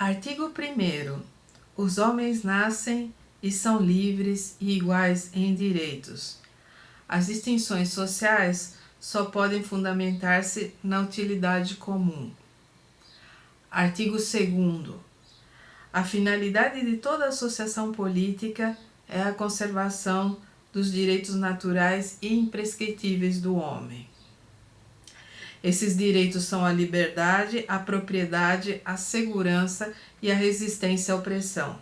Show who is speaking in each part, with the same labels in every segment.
Speaker 1: Artigo 1º. Os homens nascem e são livres e iguais em direitos. As distinções sociais só podem fundamentar-se na utilidade comum. Artigo 2º. A finalidade de toda associação política é a conservação dos direitos naturais e imprescritíveis do homem. Esses direitos são a liberdade, a propriedade, a segurança e a resistência à opressão.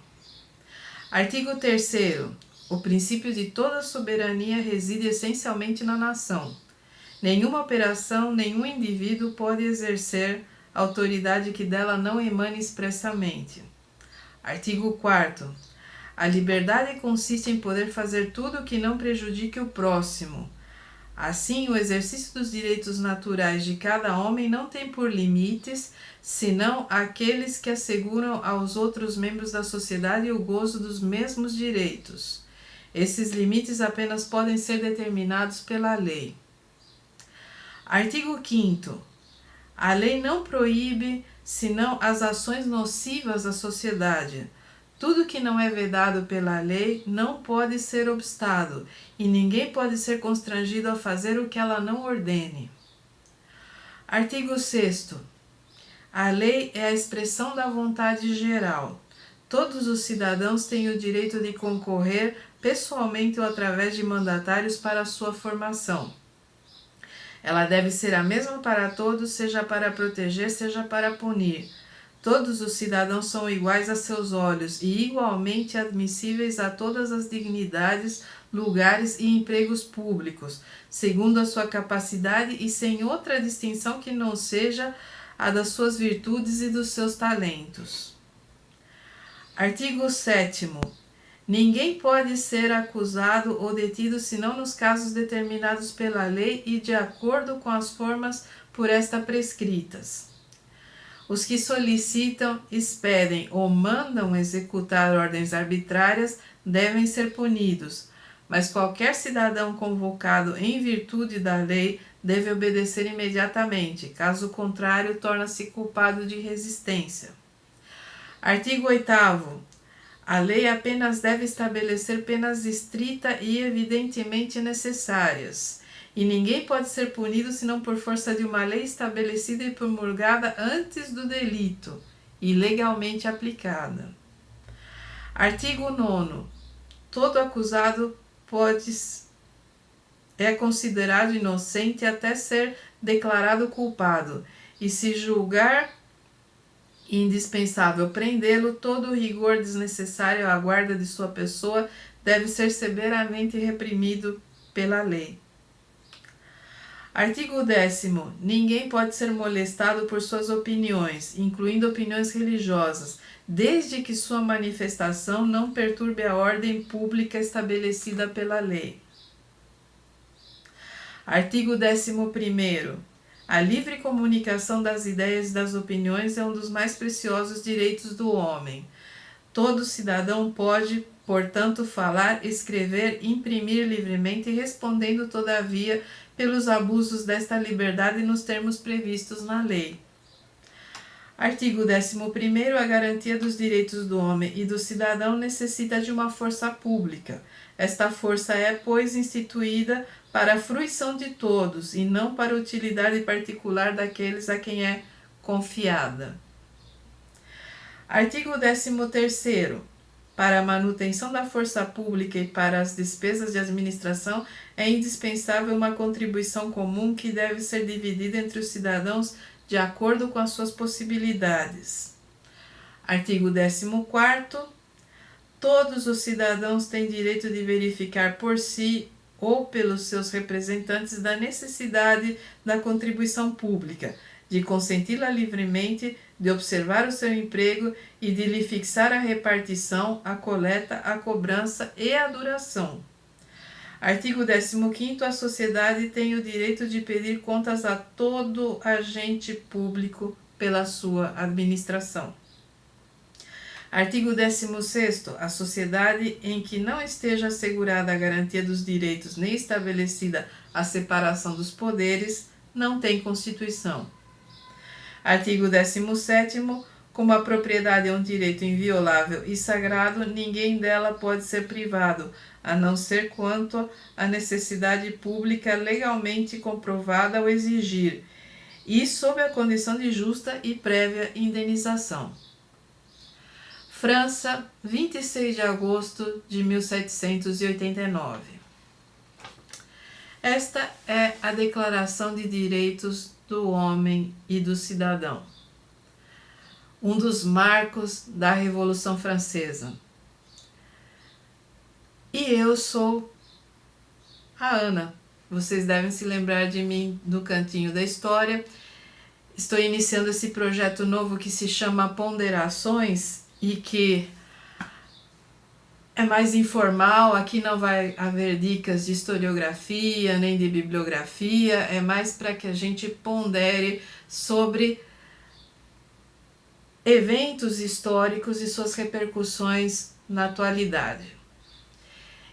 Speaker 1: Artigo 3º. O princípio de toda soberania reside essencialmente na nação. Nenhuma operação, nenhum indivíduo pode exercer autoridade que dela não emane expressamente. Artigo 4º. A liberdade consiste em poder fazer tudo o que não prejudique o próximo. Assim, o exercício dos direitos naturais de cada homem não tem por limites, senão aqueles que asseguram aos outros membros da sociedade o gozo dos mesmos direitos. Esses limites apenas podem ser determinados pela lei. Artigo 5º. A lei não proíbe, senão as ações nocivas à sociedade. Tudo que não é vedado pela lei não pode ser obstado, e ninguém pode ser constrangido a fazer o que ela não ordene. Artigo 6º. A lei é a expressão da vontade geral. Todos os cidadãos têm o direito de concorrer pessoalmente ou através de mandatários para a sua formação. Ela deve ser a mesma para todos, seja para proteger, seja para punir. Todos os cidadãos são iguais a seus olhos e igualmente admissíveis a todas as dignidades, lugares e empregos públicos, segundo a sua capacidade e sem outra distinção que não seja a das suas virtudes e dos seus talentos. Artigo 7º. Ninguém pode ser acusado ou detido senão nos casos determinados pela lei e de acordo com as formas por esta prescritas. Os que solicitam, expedem ou mandam executar ordens arbitrárias devem ser punidos, mas qualquer cidadão convocado em virtude da lei deve obedecer imediatamente, caso contrário, torna-se culpado de resistência. Artigo 8º. A lei apenas deve estabelecer penas estritas e evidentemente necessárias, e ninguém pode ser punido senão por força de uma lei estabelecida e promulgada antes do delito e legalmente aplicada. Artigo 9º. Todo acusado é considerado inocente até ser declarado culpado, e se julgar indispensável prendê-lo, todo o rigor desnecessário à guarda de sua pessoa deve ser severamente reprimido pela lei. Artigo 10º. Ninguém pode ser molestado por suas opiniões, incluindo opiniões religiosas, desde que sua manifestação não perturbe a ordem pública estabelecida pela lei. Artigo 11º. A livre comunicação das ideias e das opiniões é um dos mais preciosos direitos do homem. Todo cidadão pode, portanto, falar, escrever, imprimir livremente, respondendo, todavia, pelos abusos desta liberdade nos termos previstos na lei. Artigo 11º. A garantia dos direitos do homem e do cidadão necessita de uma força pública. Esta força é, pois, instituída para a fruição de todos e não para a utilidade particular daqueles a quem é confiada. Artigo 13º. Para a manutenção da força pública e para as despesas de administração é indispensável uma contribuição comum que deve ser dividida entre os cidadãos de acordo com as suas possibilidades. Artigo 14º. Todos os cidadãos têm direito de verificar por si ou pelos seus representantes da necessidade da contribuição pública, de consenti-la livremente, de observar o seu emprego e de lhe fixar a repartição, a coleta, a cobrança e a duração. Artigo 15º. A sociedade tem o direito de pedir contas a todo agente público pela sua administração. Artigo 16º. A sociedade em que não esteja assegurada a garantia dos direitos nem estabelecida a separação dos poderes não tem Constituição. Artigo 17º. Como a propriedade é um direito inviolável e sagrado, ninguém dela pode ser privado, a não ser quanto a necessidade pública legalmente comprovada o exigir, e sob a condição de justa e prévia indenização. França, 26 de agosto de 1789. Esta é a Declaração de Direitos do Homem e do Cidadão, um dos marcos da Revolução Francesa. E eu sou a Ana. Vocês devem se lembrar de mim do Cantinho da História. Estou iniciando esse projeto novo que se chama Ponderações e que é mais informal. Aqui não vai haver dicas de historiografia nem de bibliografia, é mais para que a gente pondere sobre eventos históricos e suas repercussões na atualidade.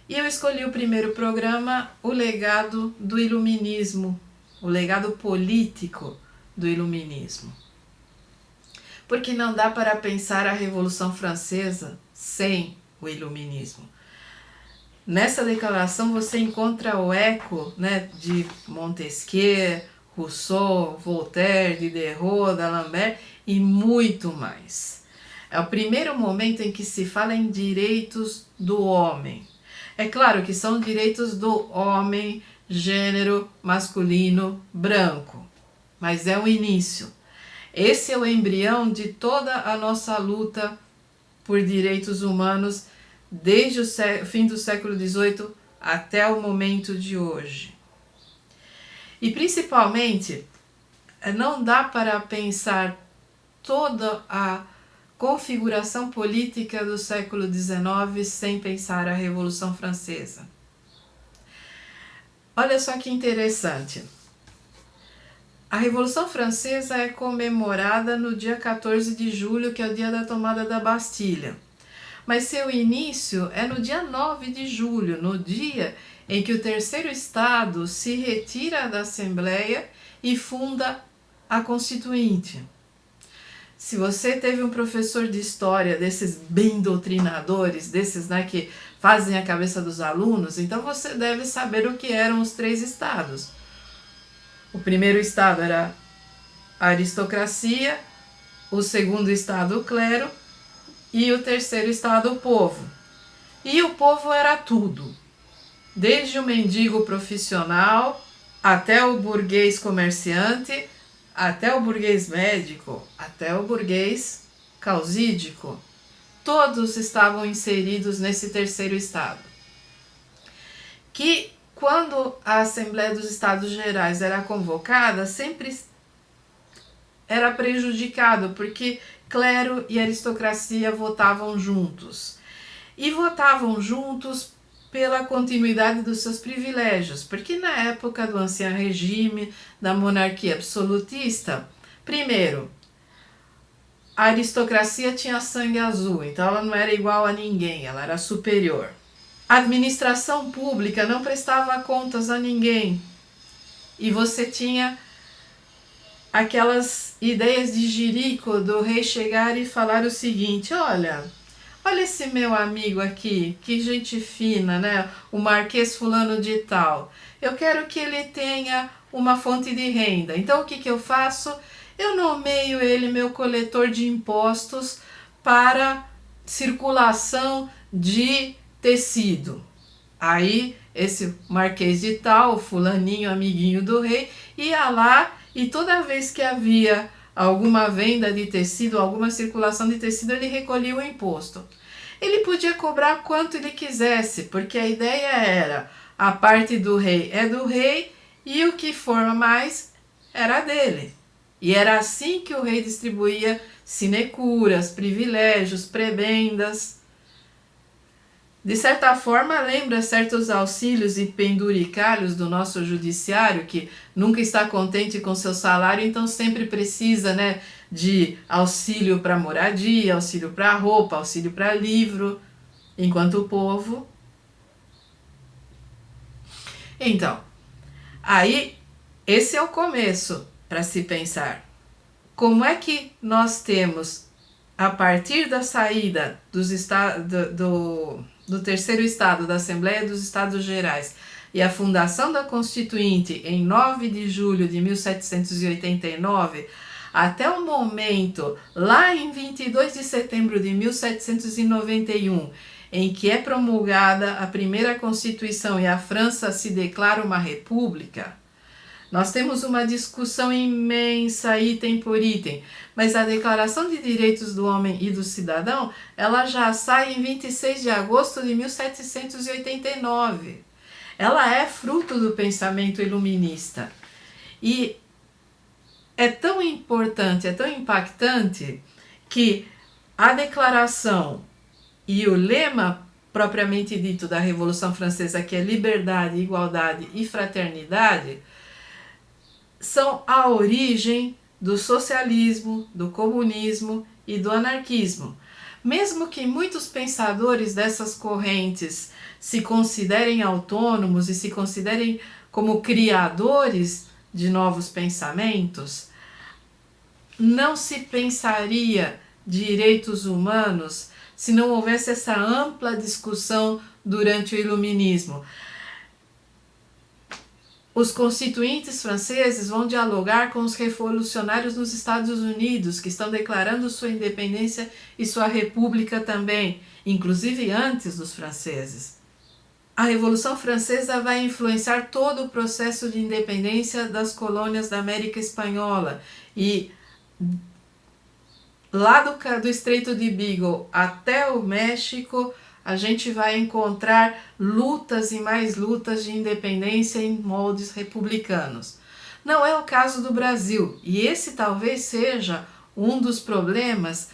Speaker 1: E eu escolhi o primeiro programa, o legado do Iluminismo, o legado político do Iluminismo. Porque não dá para pensar a Revolução Francesa sem o Iluminismo. Nessa declaração você encontra o eco, né, de Montesquieu, Rousseau, Voltaire, Diderot, D'Alembert e muito mais. É o primeiro momento em que se fala em direitos do homem. É claro que são direitos do homem, gênero masculino, branco, mas é o início. Esse é o embrião de toda a nossa luta por direitos humanos desde o fim do século XVIII até o momento de hoje. E principalmente, não dá para pensar toda a configuração política do século XIX sem pensar a Revolução Francesa. Olha só que interessante. A Revolução Francesa é comemorada no dia 14 de julho, que é o dia da tomada da Bastilha. Mas seu início é no dia 9 de julho, no dia em que o Terceiro Estado se retira da Assembleia e funda a Constituinte. Se você teve um professor de história, desses bem doutrinadores, desses, né, que fazem a cabeça dos alunos, então você deve saber o que eram os 3 estados. O primeiro estado era a aristocracia, o segundo estado o clero e o terceiro estado o povo. E o povo era tudo, desde o mendigo profissional até o burguês comerciante, até o burguês médico, até o burguês causídico. Todos estavam inseridos nesse terceiro estado. Que quando a Assembleia dos Estados Gerais era convocada, sempre era prejudicado, porque clero e aristocracia votavam juntos. E votavam juntos pela continuidade dos seus privilégios, porque na época do ancião regime, da monarquia absolutista, primeiro, a aristocracia tinha sangue azul, então ela não era igual a ninguém, ela era superior. A administração pública não prestava contas a ninguém, e você tinha aquelas ideias de jirico do rei chegar e falar o seguinte: olha esse meu amigo aqui, que gente fina, né? O Marquês fulano de tal. Eu quero que ele tenha uma fonte de renda. Então o que eu faço? Eu nomeio ele meu coletor de impostos para circulação de tecido. Aí esse Marquês de tal, fulaninho, amiguinho do rei, ia lá e toda vez que havia alguma venda de tecido, alguma circulação de tecido, ele recolhia o imposto. Ele podia cobrar quanto ele quisesse, porque a ideia era: a parte do rei é do rei e o que for mais era dele. E era assim que o rei distribuía sinecuras, privilégios, prebendas. De certa forma, lembra certos auxílios e penduricalhos do nosso judiciário, que nunca está contente com seu salário, então sempre precisa, né, de auxílio para moradia, auxílio para roupa, auxílio para livro, enquanto o povo... Então, aí esse é o começo para se pensar. Como é que nós temos a partir da saída do terceiro estado, da Assembleia dos Estados Gerais, e a fundação da Constituinte em 9 de julho de 1789, até o momento, lá em 22 de setembro de 1791, em que é promulgada a primeira Constituição e a França se declara uma república, nós temos uma discussão imensa, item por item, mas a Declaração de Direitos do Homem e do Cidadão, ela já sai em 26 de agosto de 1789. Ela é fruto do pensamento iluminista. E é tão importante, é tão impactante, que a declaração e o lema propriamente dito da Revolução Francesa, que é liberdade, igualdade e fraternidade, são a origem do socialismo, do comunismo e do anarquismo. Mesmo que muitos pensadores dessas correntes se considerem autônomos e se considerem como criadores de novos pensamentos, não se pensaria direitos humanos se não houvesse essa ampla discussão durante o Iluminismo. Os constituintes franceses vão dialogar com os revolucionários nos Estados Unidos, que estão declarando sua independência e sua república também, inclusive antes dos franceses. A Revolução Francesa vai influenciar todo o processo de independência das colônias da América Espanhola, e lá do Estreito de Beagle até o México, a gente vai encontrar lutas e mais lutas de independência em moldes republicanos. Não é o caso do Brasil, e esse talvez seja um dos problemas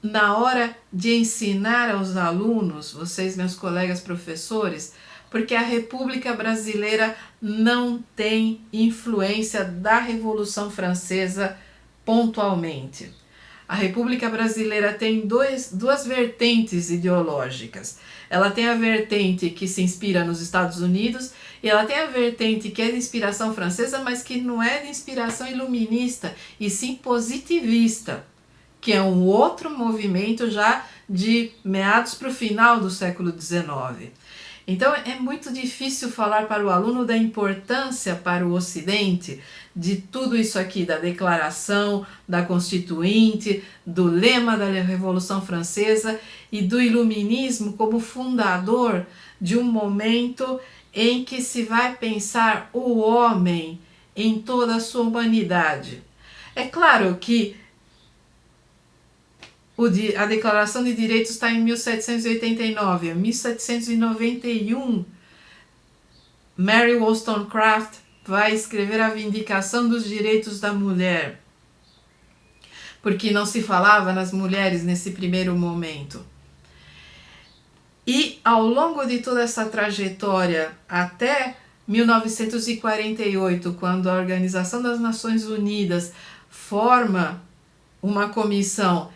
Speaker 1: na hora de ensinar aos alunos, vocês, meus colegas professores, porque a República Brasileira não tem influência da Revolução Francesa pontualmente. A República Brasileira tem duas vertentes ideológicas. Ela tem a vertente que se inspira nos Estados Unidos e ela tem a vertente que é de inspiração francesa, mas que não é de inspiração iluminista, e sim positivista, que é um outro movimento já de meados para o final do século XIX. Então é muito difícil falar para o aluno da importância para o Ocidente de tudo isso aqui, da Declaração, da Constituinte, do lema da Revolução Francesa e do Iluminismo como fundador de um momento em que se vai pensar o homem em toda a sua humanidade. É claro que a Declaração de Direitos está em 1789, em 1791, Mary Wollstonecraft vai escrever a Vindicação dos Direitos da Mulher, porque não se falava nas mulheres nesse primeiro momento. E ao longo de toda essa trajetória, até 1948, quando a Organização das Nações Unidas forma uma comissão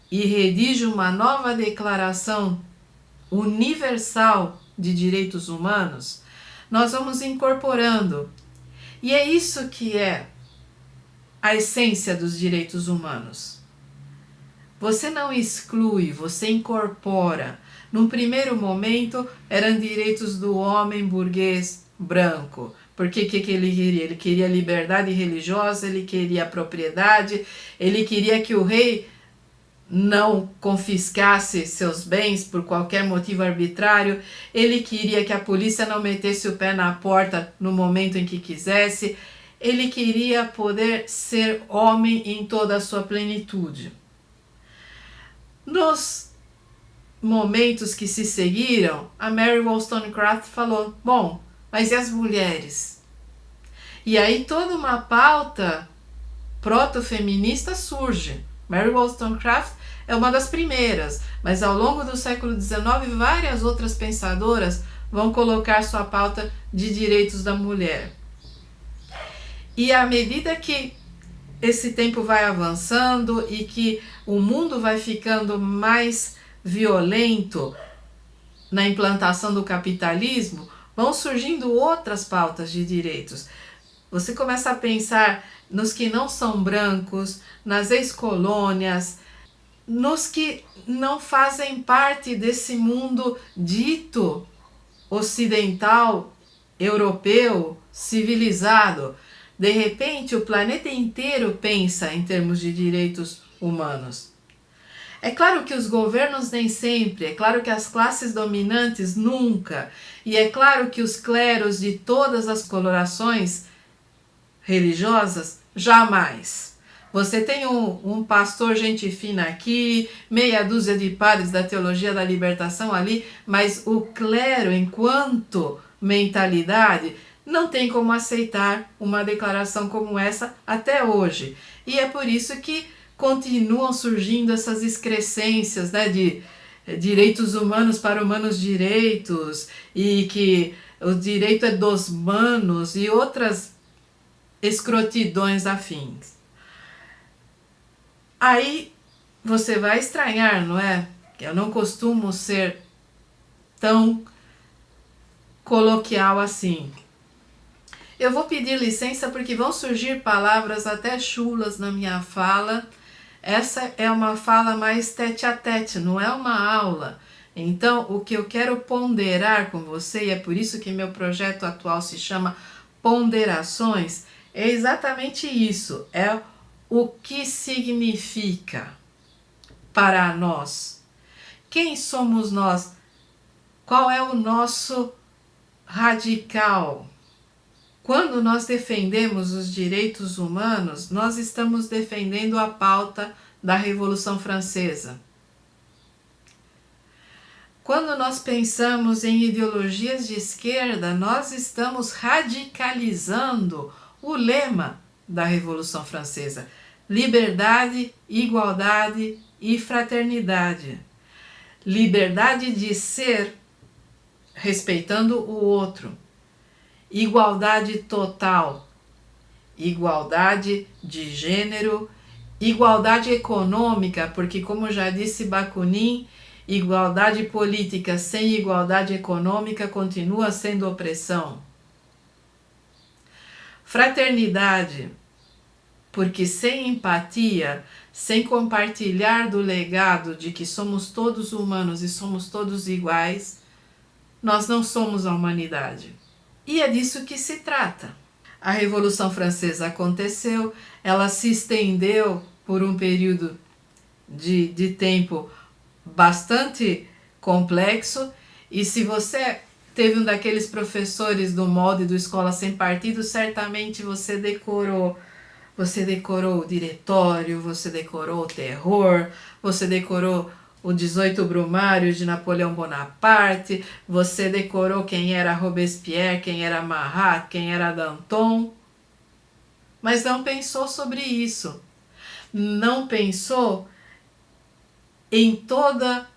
Speaker 1: e redige uma nova Declaração Universal de Direitos Humanos, nós vamos incorporando. E é isso que é a essência dos direitos humanos. Você não exclui, você incorpora. Num primeiro momento, eram direitos do homem burguês branco. Porque o que ele queria? Ele queria liberdade religiosa, ele queria propriedade, ele queria que o rei não confiscasse seus bens por qualquer motivo arbitrário, ele queria que a polícia não metesse o pé na porta no momento em que quisesse, ele queria poder ser homem em toda a sua plenitude. Nos momentos que se seguiram, a Mary Wollstonecraft falou, bom, mas e as mulheres? E aí toda uma pauta proto-feminista surge. Mary Wollstonecraft é uma das primeiras, mas ao longo do século XIX, várias outras pensadoras vão colocar sua pauta de direitos da mulher. E à medida que esse tempo vai avançando e que o mundo vai ficando mais violento na implantação do capitalismo, vão surgindo outras pautas de direitos. Você começa a pensar nos que não são brancos, nas ex-colônias, nos que não fazem parte desse mundo dito ocidental, europeu, civilizado. De repente, o planeta inteiro pensa em termos de direitos humanos. É claro que os governos nem sempre, é claro que as classes dominantes nunca, e é claro que os clérigos de todas as colorações religiosas jamais. Você tem um pastor gente fina aqui, meia dúzia de padres da teologia da libertação ali, mas o clero, enquanto mentalidade, não tem como aceitar uma declaração como essa até hoje. E é por isso que continuam surgindo essas excrescências, né, de direitos humanos para humanos direitos, e que o direito é dos manos e outras escrotidões afins. Aí você vai estranhar, não é? Eu não costumo ser tão coloquial assim. Eu vou pedir licença porque vão surgir palavras até chulas na minha fala. Essa é uma fala mais tete a tete, não é uma aula. Então, o que eu quero ponderar com você, e é por isso que meu projeto atual se chama Ponderações, é exatamente isso. É o que significa para nós. Quem somos nós? Qual é o nosso radical? Quando nós defendemos os direitos humanos, nós estamos defendendo a pauta da Revolução Francesa. Quando nós pensamos em ideologias de esquerda, nós estamos radicalizando o lema da Revolução Francesa: liberdade, igualdade e fraternidade. Liberdade de ser respeitando o outro. Igualdade total, igualdade de gênero, igualdade econômica, porque como já disse Bakunin, igualdade política sem igualdade econômica continua sendo opressão. Fraternidade, porque sem empatia, sem compartilhar do legado de que somos todos humanos e somos todos iguais, nós não somos a humanidade. E é disso que se trata. A Revolução Francesa aconteceu, ela se estendeu por um período de tempo bastante complexo, e se você teve um daqueles professores do molde do Escola Sem Partido, certamente você decorou o Diretório, você decorou o Terror, você decorou o 18 Brumário de Napoleão Bonaparte, você decorou quem era Robespierre, quem era Marat, quem era Danton, mas não pensou sobre isso. Não pensou em toda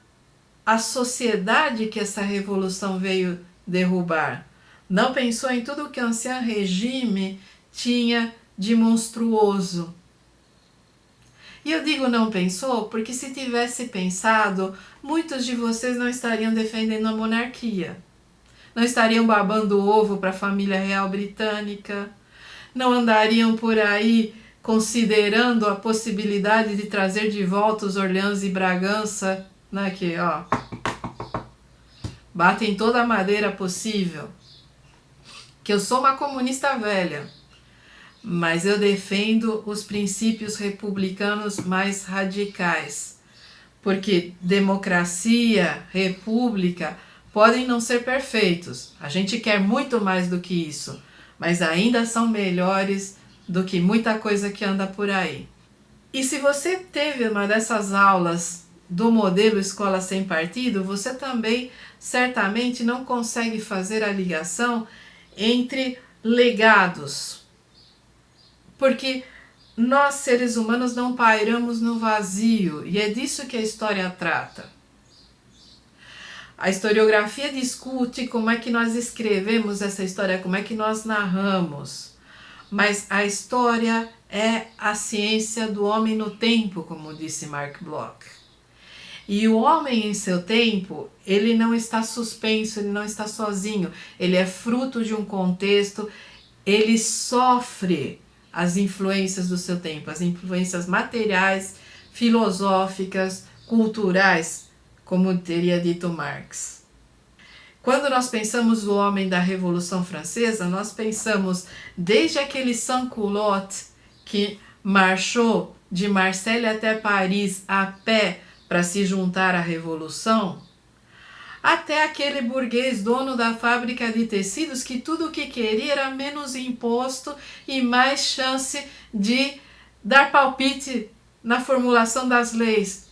Speaker 1: a sociedade que essa revolução veio derrubar. Não pensou em tudo que o Ancien Regime tinha de monstruoso. E eu digo não pensou porque se tivesse pensado, muitos de vocês não estariam defendendo a monarquia. Não estariam babando o ovo para a família real britânica. Não andariam por aí considerando a possibilidade de trazer de volta os Orleans e Bragança, né, que ó, batem toda a madeira possível. Que eu sou uma comunista velha, mas eu defendo os princípios republicanos mais radicais, porque democracia, república podem não ser perfeitos, a gente quer muito mais do que isso, mas ainda são melhores do que muita coisa que anda por aí. E se você teve uma dessas aulas do modelo Escola Sem Partido, você também certamente não consegue fazer a ligação entre legados, porque nós seres humanos não pairamos no vazio, e é disso que a história trata. A historiografia discute como é que nós escrevemos essa história, como é que nós narramos, mas a história é a ciência do homem no tempo, como disse Mark Bloch. E o homem em seu tempo, ele não está suspenso, ele não está sozinho, ele é fruto de um contexto, ele sofre as influências do seu tempo, as influências materiais, filosóficas, culturais, como teria dito Marx. Quando nós pensamos no homem da Revolução Francesa, nós pensamos desde aquele sans-culotte que marchou de Marselha até Paris a pé para se juntar à Revolução, até aquele burguês dono da fábrica de tecidos que tudo o que queria era menos imposto e mais chance de dar palpite na formulação das leis,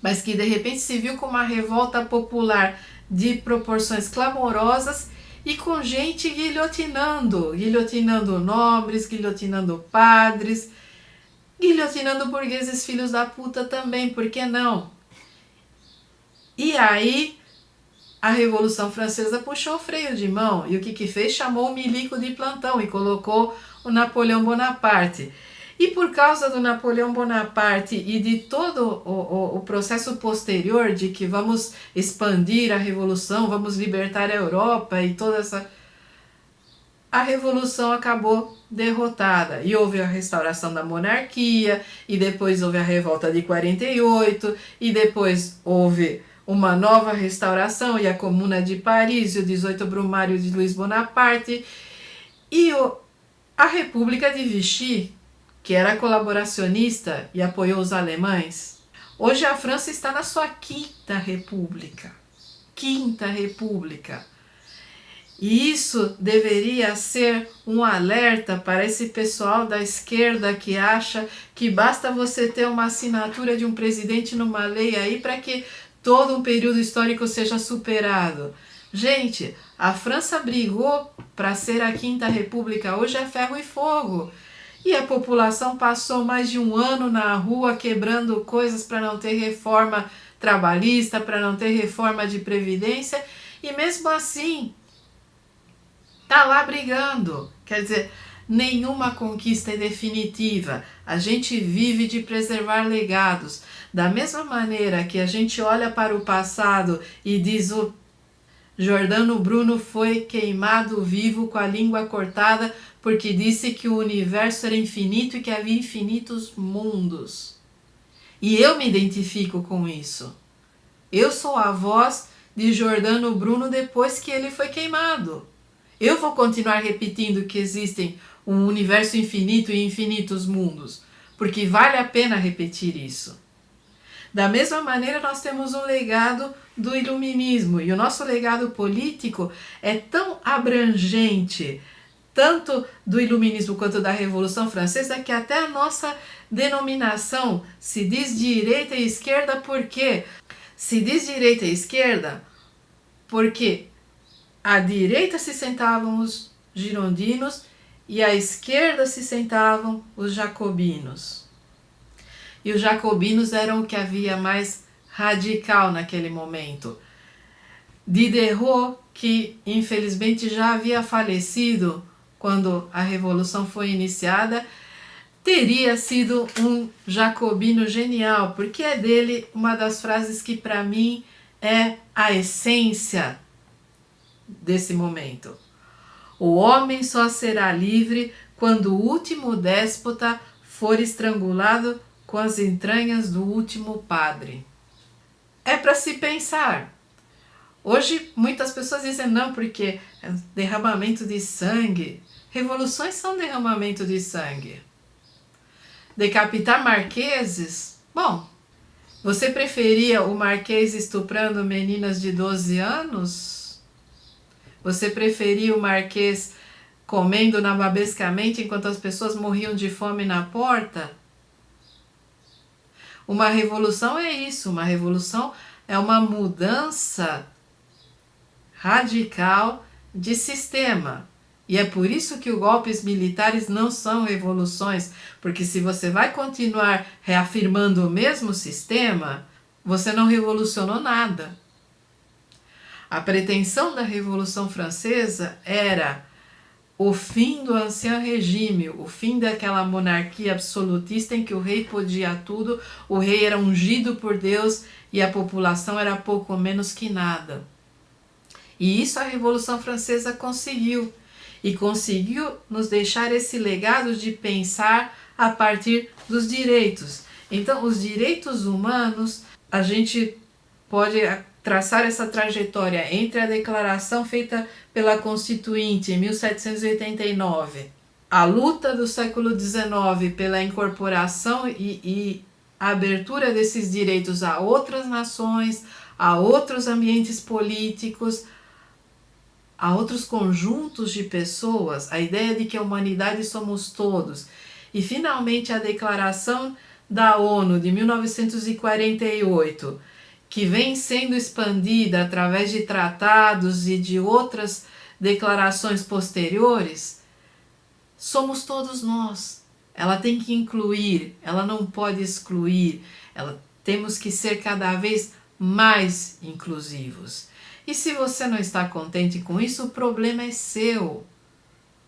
Speaker 1: mas que de repente se viu com uma revolta popular de proporções clamorosas e com gente guilhotinando nobres, guilhotinando padres, guilhotinando burgueses filhos da puta também, por que não? E aí a Revolução Francesa puxou o freio de mão e o que fez? Chamou o milico de plantão e colocou o Napoleão Bonaparte. E por causa do Napoleão Bonaparte e de todo o processo posterior de que vamos expandir a Revolução, vamos libertar a Europa e toda essa... A Revolução acabou derrotada e houve a restauração da monarquia e depois houve a revolta de 48 e depois houve uma nova restauração e a Comuna de Paris e o 18 Brumário de Luiz Bonaparte e a República de Vichy, que era colaboracionista e apoiou os alemães. Hoje a França está na sua quinta república. Quinta república. E isso deveria ser um alerta para esse pessoal da esquerda que acha que basta você ter uma assinatura de um presidente numa lei aí para que todo um período histórico seja superado. Gente, a França brigou para ser a quinta república, hoje é ferro e fogo. E a população passou mais de um ano na rua quebrando coisas para não ter reforma trabalhista, para não ter reforma de previdência, e mesmo assim tá lá brigando. Quer dizer, nenhuma conquista é definitiva. A gente vive de preservar legados. Da mesma maneira que a gente olha para o passado e diz o Giordano Bruno foi queimado vivo com a língua cortada porque disse que o universo era infinito e que havia infinitos mundos. E eu me identifico com isso. Eu sou a voz de Giordano Bruno depois que ele foi queimado. Eu vou continuar repetindo que existem um universo infinito e infinitos mundos, porque vale a pena repetir isso. Da mesma maneira, nós temos um legado do iluminismo, e o nosso legado político é tão abrangente, tanto do iluminismo quanto da Revolução Francesa, que até a nossa denominação se diz direita e esquerda. Por quê? Se diz direita e esquerda porque à direita se sentavam os girondinos e à esquerda se sentavam os jacobinos. E os jacobinos eram o que havia mais radical naquele momento. Diderot, que infelizmente já havia falecido quando a Revolução foi iniciada, teria sido um jacobino genial, porque é dele uma das frases que para mim é a essência desse momento. O homem só será livre quando o último déspota for estrangulado com as entranhas do último padre. É para se pensar. Hoje muitas pessoas dizem não, porque é derramamento de sangue. Revoluções são derramamento de sangue. Decapitar marqueses? Bom, você preferia o marquês estuprando meninas de 12 anos? Você preferia o marquês comendo nababescamente enquanto as pessoas morriam de fome na porta? Uma revolução é isso, uma revolução é uma mudança radical de sistema. E é por isso que os golpes militares não são revoluções, porque se você vai continuar reafirmando o mesmo sistema, você não revolucionou nada. A pretensão da Revolução Francesa era o fim do ancien regime, o fim daquela monarquia absolutista em que o rei podia tudo, o rei era ungido por Deus e a população era pouco menos que nada. E isso a Revolução Francesa conseguiu. E conseguiu nos deixar esse legado de pensar a partir dos direitos. Então, os direitos humanos, a gente pode traçar essa trajetória entre a declaração feita pela Constituinte em 1789, a luta do século XIX pela incorporação e a abertura desses direitos a outras nações, a outros ambientes políticos, a outros conjuntos de pessoas, a ideia de que a humanidade somos todos, e finalmente a Declaração da ONU de 1948, que vem sendo expandida através de tratados e de outras declarações posteriores, somos todos nós. Ela tem que incluir, ela não pode excluir, temos que ser cada vez mais inclusivos. E se você não está contente com isso, o problema é seu.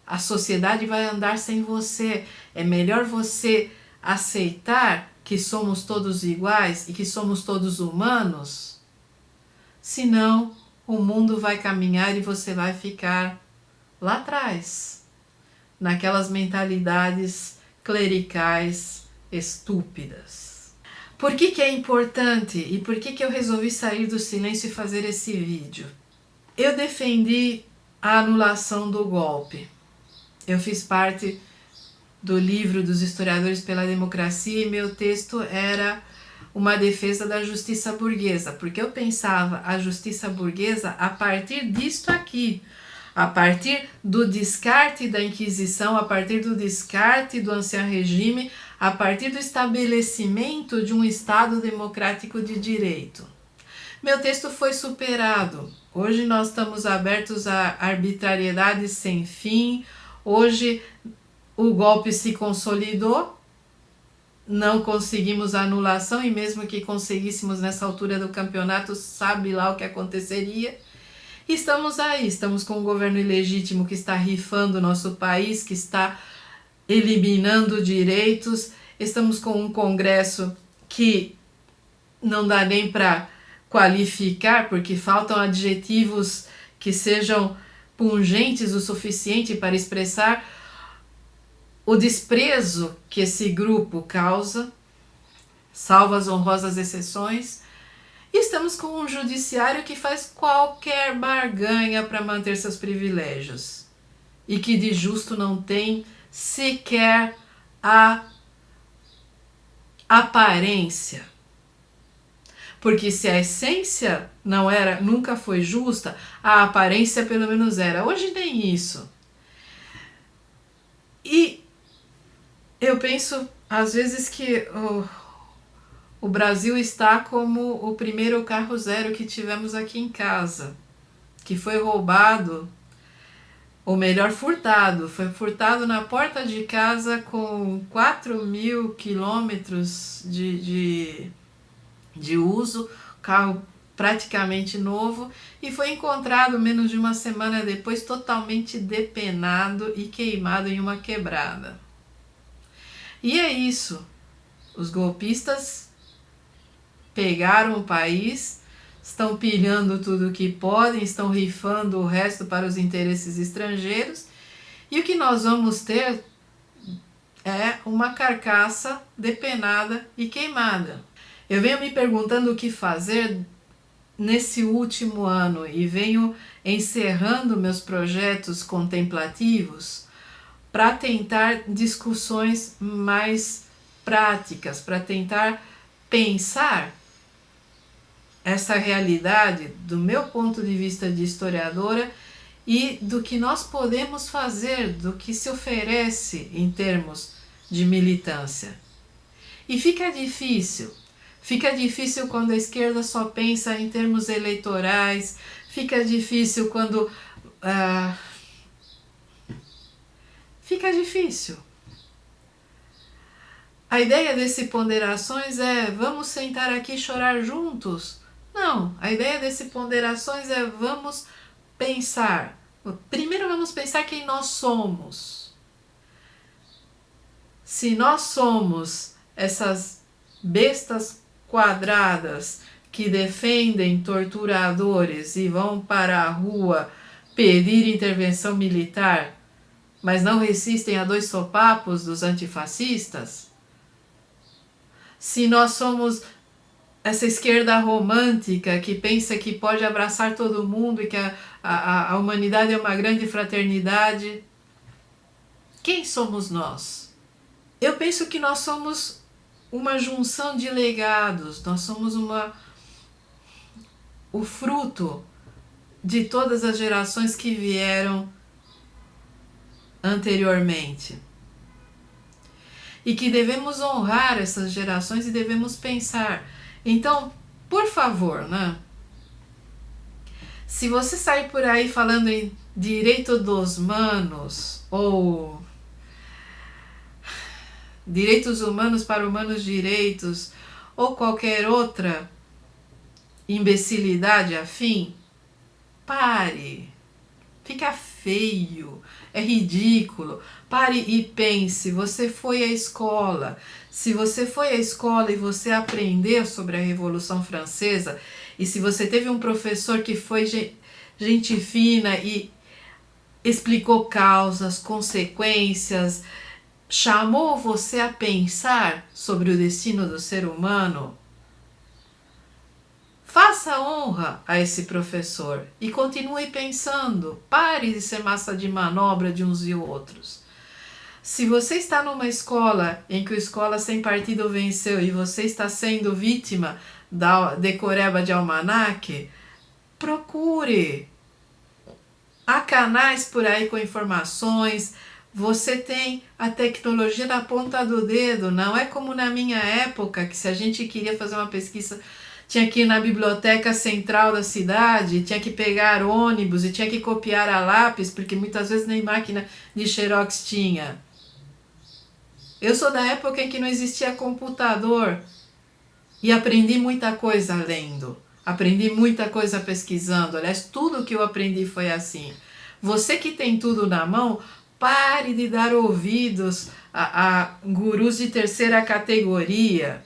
Speaker 1: A sociedade vai andar sem você. É melhor você aceitar que somos todos iguais e que somos todos humanos, senão o mundo vai caminhar e você vai ficar lá atrás, naquelas mentalidades clericais estúpidas. Por que é importante e por que eu resolvi sair do silêncio e fazer esse vídeo? Eu defendi a anulação do golpe. Eu fiz parte do livro dos historiadores pela democracia e meu texto era uma defesa da justiça burguesa, porque eu pensava a justiça burguesa a partir disto aqui, a partir do descarte da Inquisição, a partir do descarte do Ancien Regime, a partir do estabelecimento de um Estado democrático de direito. Meu texto foi superado. Hoje nós estamos abertos a arbitrariedades sem fim. Hoje o golpe se consolidou, não conseguimos a anulação e mesmo que conseguíssemos nessa altura do campeonato, sabe lá o que aconteceria. Estamos aí, estamos com um governo ilegítimo que está rifando o nosso país, que está eliminando direitos, estamos com um Congresso que não dá nem para qualificar, porque faltam adjetivos que sejam pungentes o suficiente para expressar o desprezo que esse grupo causa, salvo as honrosas exceções. E estamos com um judiciário que faz qualquer barganha para manter seus privilégios e que de justo não tem sequer a aparência. Porque se a essência não era, nunca foi justa, a aparência pelo menos era. Hoje nem isso. E eu penso às vezes que o Brasil está como o primeiro carro zero que tivemos aqui em casa, que foi roubado, ou melhor, furtado. Foi furtado na porta de casa com 4.000 quilômetros de uso, carro praticamente novo, e foi encontrado menos de uma semana depois totalmente depenado e queimado em uma quebrada. E é isso. Os golpistas pegaram o país, estão pilhando tudo que podem, estão rifando o resto para os interesses estrangeiros, e o que nós vamos ter é uma carcaça depenada e queimada. Eu venho me perguntando o que fazer nesse último ano e venho encerrando meus projetos contemplativos para tentar discussões mais práticas, para tentar pensar essa realidade do meu ponto de vista de historiadora e do que nós podemos fazer, do que se oferece em termos de militância. E fica difícil quando a esquerda só pensa em termos eleitorais, fica difícil quando... Fica difícil. A ideia desse Ponderações é vamos sentar aqui e chorar juntos? Não, a ideia desse Ponderações é vamos pensar. Primeiro vamos pensar quem nós somos. Se nós somos essas bestas quadradas que defendem torturadores e vão para a rua pedir intervenção militar, mas não resistem a 2 sopapos dos antifascistas? se nós somos essa esquerda romântica que pensa que pode abraçar todo mundo e que a humanidade é uma grande fraternidade. Quem somos nós? Eu penso que nós somos uma junção de legados, nós somos o fruto de todas as gerações que vieram anteriormente. E que devemos honrar essas gerações e devemos pensar. Então, por favor, né? Se você sair por aí falando em direito dos humanos ou direitos humanos para humanos direitos ou qualquer outra imbecilidade afim, pare. Fica feio, é ridículo. Pare e pense, você foi à escola. Se você foi à escola e você aprendeu sobre a Revolução Francesa, e se você teve um professor que foi gente fina e explicou causas, consequências, chamou você a pensar sobre o destino do ser humano, faça honra a esse professor e continue pensando. Pare de ser massa de manobra de uns e outros. Se você está numa escola em que o Escola Sem Partido venceu e você está sendo vítima da decoreba de almanaque, procure. Há canais por aí com informações. Você tem a tecnologia na ponta do dedo. Não é como na minha época, que se a gente queria fazer uma pesquisa, tinha que ir na biblioteca central da cidade, tinha que pegar ônibus e tinha que copiar a lápis, porque muitas vezes nem máquina de xerox tinha. Eu sou da época em que não existia computador e aprendi muita coisa lendo, aprendi muita coisa pesquisando. Aliás, tudo que eu aprendi foi assim. Você que tem tudo na mão, pare de dar ouvidos a gurus de terceira categoria.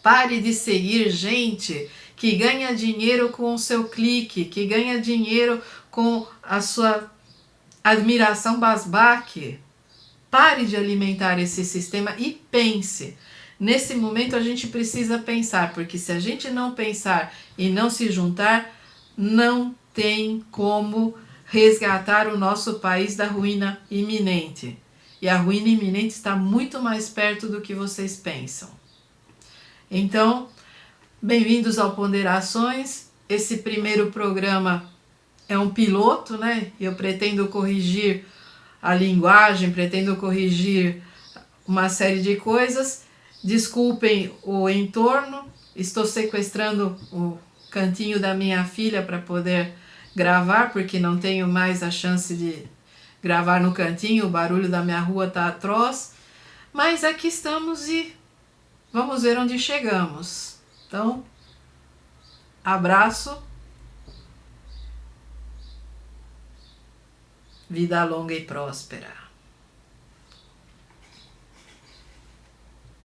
Speaker 1: Pare de seguir gente que ganha dinheiro com o seu clique, que ganha dinheiro com a sua admiração basbaque. Pare de alimentar esse sistema e pense. Nesse momento a gente precisa pensar, porque se a gente não pensar e não se juntar, não tem como resgatar o nosso país da ruína iminente. E a ruína iminente está muito mais perto do que vocês pensam. Então, bem-vindos ao Ponderações. Esse primeiro programa é um piloto, né? Eu pretendo corrigir a linguagem, pretendo corrigir uma série de coisas. Desculpem o entorno, estou sequestrando o cantinho da minha filha para poder gravar, porque não tenho mais a chance de gravar no cantinho, o barulho da minha rua está atroz. Mas aqui estamos e vamos ver onde chegamos. Então, abraço, vida longa e próspera.